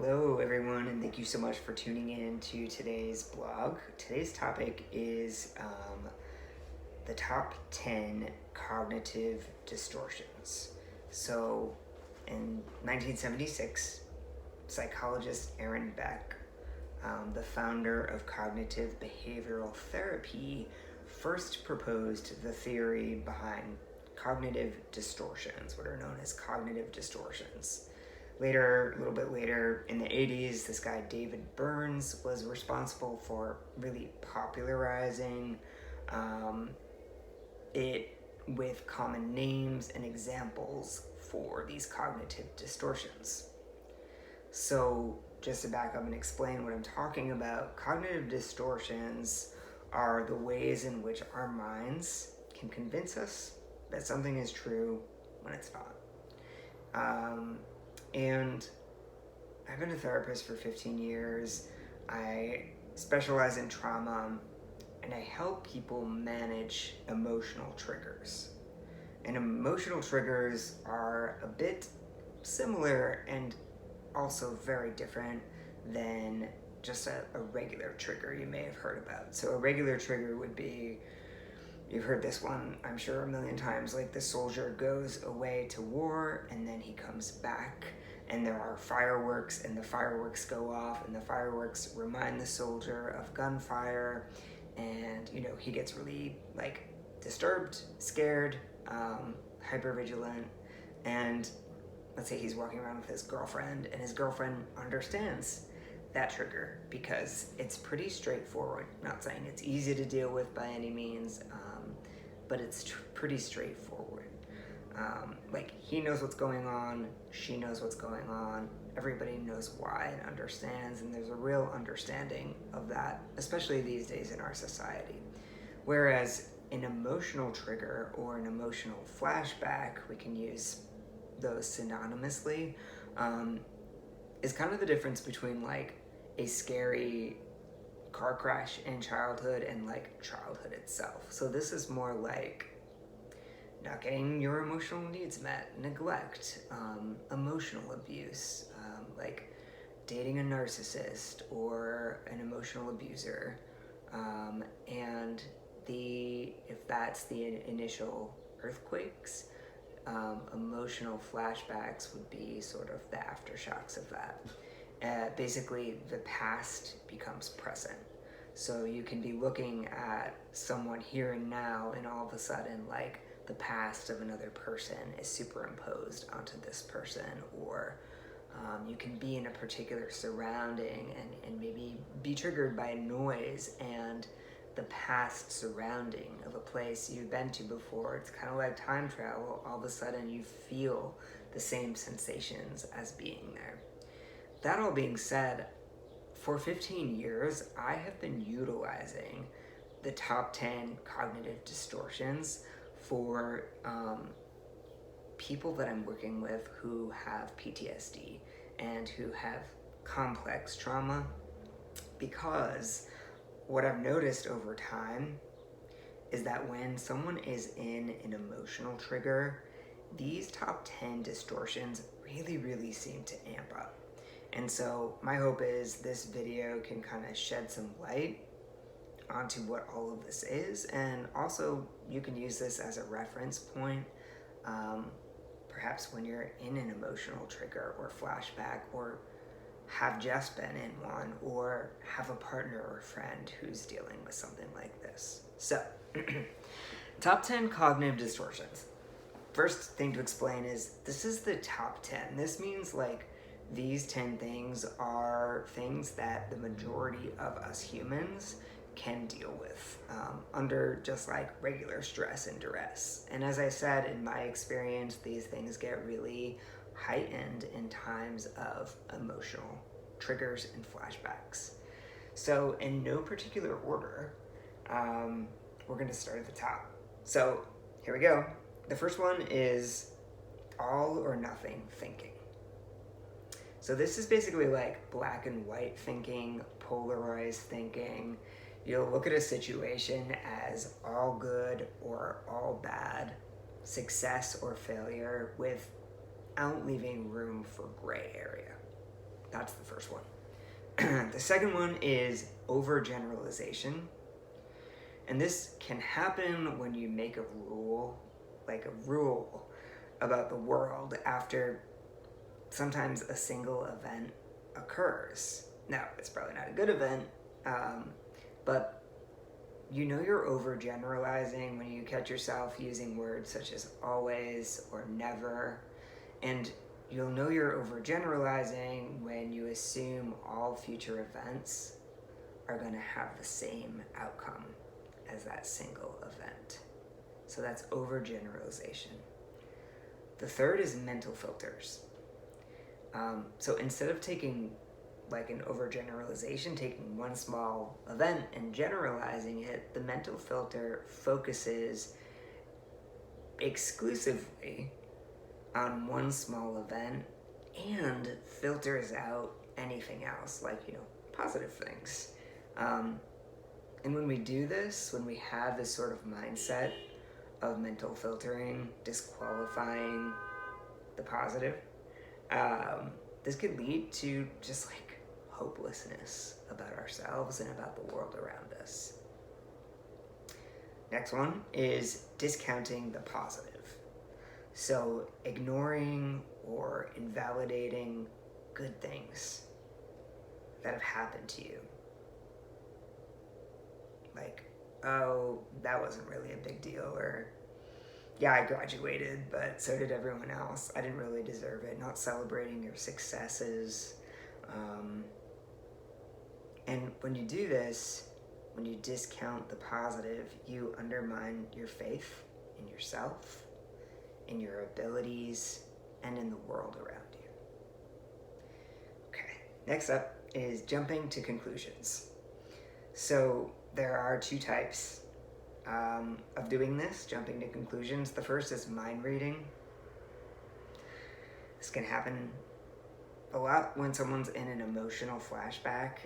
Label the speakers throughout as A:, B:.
A: Hello, everyone, and thank you so much for tuning in to today's blog. Today's topic is the top 10 cognitive distortions. So, in 1976, psychologist Aaron Beck, the founder of cognitive behavioral therapy, first proposed the theory behind cognitive distortions, what are known as cognitive distortions. Later, a little bit later, in the 80s, this guy David Burns was responsible for really popularizing it with common names and examples for these cognitive distortions. So, just to back up and explain what I'm talking about, cognitive distortions are the ways in which our minds can convince us that something is true when it's not. And I've been a therapist for 15 years. I specialize in trauma, and I help people manage emotional triggers. And emotional triggers are a bit similar and also very different than just a regular trigger you may have heard about. So a regular trigger would be, you've heard this one, I'm sure, a million times, like the soldier goes away to war and then he comes back and there are fireworks and the fireworks go off and the fireworks remind the soldier of gunfire and, he gets really, disturbed, scared, hypervigilant, and let's say he's walking around with his girlfriend and his girlfriend understands that trigger because it's pretty straightforward. Not saying it's easy to deal with by any means, but it's pretty straightforward. He knows what's going on, she knows what's going on, everybody knows why and understands, and there's a real understanding of that, especially these days in our society. Whereas an emotional trigger or an emotional flashback, we can use those synonymously, is kind of the difference between a scary car crash in childhood and childhood itself. So this is more like not getting your emotional needs met, neglect, emotional abuse, like dating a narcissist or an emotional abuser, and if that's the initial earthquakes, emotional flashbacks would be sort of the aftershocks of that. Basically, the past becomes present. So you can be looking at someone here and now, and all of a sudden, the past of another person is superimposed onto this person, or you can be in a particular surrounding and maybe be triggered by a noise and the past surrounding of a place you've been to before. It's kind of like time travel. All of a sudden you feel the same sensations as being there. That all being said, for 15 years, I have been utilizing the top 10 cognitive distortions for people that I'm working with who have PTSD and who have complex trauma, because what I've noticed over time is that when someone is in an emotional trigger, these top 10 distortions really, really seem to amp up. And so my hope is this video can kind of shed some light onto what all of this is, and also you can use this as a reference point, perhaps when you're in an emotional trigger or flashback, or have just been in one, or have a partner or a friend who's dealing with something like this. So, top 10 cognitive distortions. First thing to explain is this is the top 10. This means these 10 things are things that the majority of us humans can deal with under just regular stress and duress. And as I said, in my experience, these things get really heightened in times of emotional triggers and flashbacks. So in no particular order, we're going to start at the top. So here we go. The first one is all or nothing thinking. So this is basically black and white thinking, polarized thinking. You'll look at a situation as all good or all bad, success or failure, without leaving room for gray area. That's the first one. The second one is overgeneralization. And this can happen when you make a rule about the world after sometimes a single event occurs. Now, it's probably not a good event, but you know you're overgeneralizing when you catch yourself using words such as always or never, and you'll know you're overgeneralizing when you assume all future events are going to have the same outcome as that single event. So that's overgeneralization. The third is mental filters. So instead of taking like an overgeneralization, taking one small event and generalizing it, the mental filter focuses exclusively on one small event and filters out anything else, like, positive things. And when we do this, when we have this sort of mindset of mental filtering, disqualifying the positive, this could lead to just like hopelessness about ourselves and about the world around us. Next one is discounting the positive. So ignoring or invalidating good things that have happened to you. Like, oh, that wasn't really a big deal, or yeah, I graduated, but so did everyone else. I didn't really deserve it. Not celebrating your successes. And when you do this, when you discount the positive, you undermine your faith in yourself, in your abilities, and in the world around you. Okay, next up is jumping to conclusions. So there are two types of doing this, jumping to conclusions. The first is mind reading. This can happen a lot when someone's in an emotional flashback.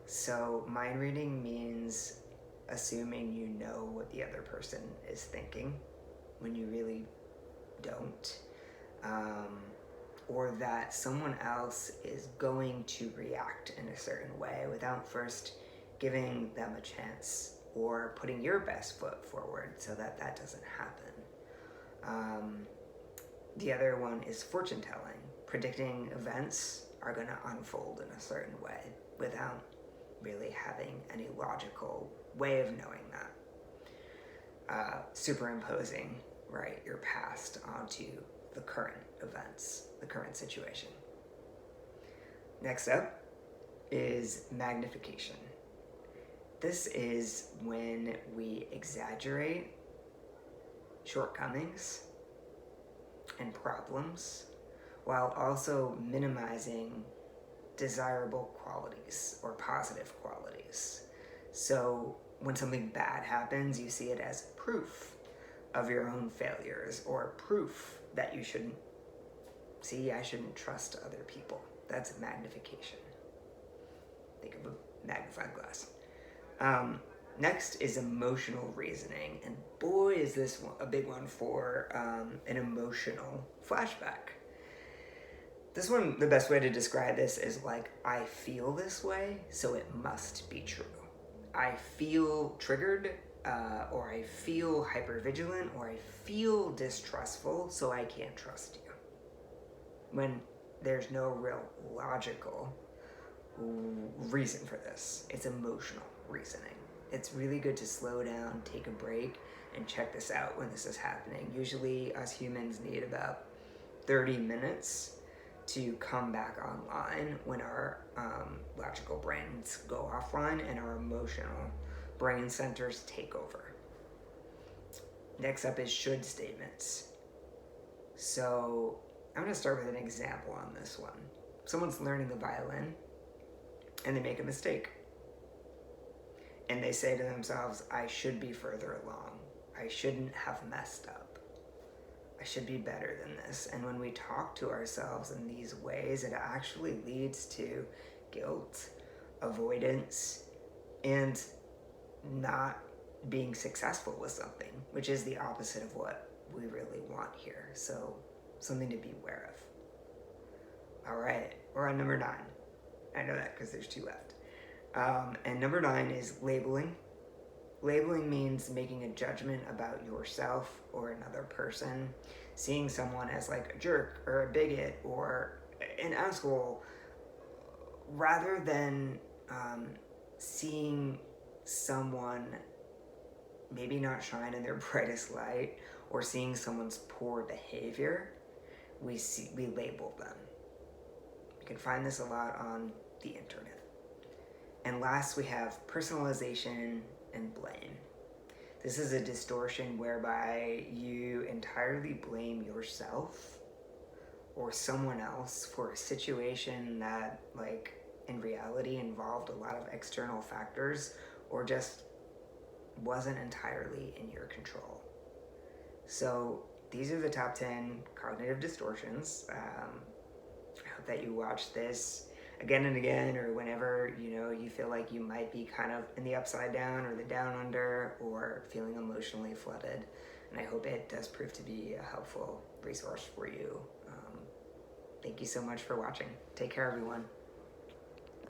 A: So mind reading means assuming you know what the other person is thinking when you really don't. Or that someone else is going to react in a certain way without first giving them a chance or putting your best foot forward so that that doesn't happen. The other one is fortune telling. Predicting events are going to unfold in a certain way without really having any logical way of knowing that. Superimposing, right, your past onto the current events, the current situation. Next up is magnification. This is when we exaggerate shortcomings and problems while also minimizing desirable qualities or positive qualities. So when something bad happens, you see it as proof of your own failures or proof that you shouldn't I shouldn't trust other people. That's magnification. Think of a magnifying glass. Next is emotional reasoning, and boy is this a big one for an emotional flashback. This one, the best way to describe this is like, I feel this way, so it must be true. I feel triggered, or I feel hypervigilant, or I feel distrustful, so I can't trust you. When there's no real logical reason for this. It's emotional reasoning. It's really good to slow down, take a break, and check this out when this is happening. Usually us humans need about 30 minutes to come back online when our logical brains go offline and our emotional brain centers take over. Next up is should statements. So I'm going to start with an example on this one. Someone's learning the violin and they make a mistake. And they say to themselves, I should be further along. I shouldn't have messed up. I should be better than this. And when we talk to ourselves in these ways, it actually leads to guilt, avoidance, and not being successful with something, which is the opposite of what we really want here. So something to be aware All right, we're on number 9. I know that because there's 2 left. And number 9 is labeling. Labeling means making a judgment about yourself or another person, seeing someone as like a jerk or a bigot or an asshole, rather than seeing someone maybe not shine in their brightest light, or seeing someone's poor behavior. We label them. You can find this a lot on the internet. And last, we have personalization and blame. This is a distortion whereby you entirely blame yourself or someone else for a situation that, like, in reality involved a lot of external factors or just wasn't entirely in your control. So these are the top 10 cognitive distortions. I hope that you watch this again and again, or whenever you feel like you might be kind of in the upside down or the down under, or feeling emotionally flooded. And I hope it does prove to be a helpful resource for you. Thank you so much for watching. Take care, everyone.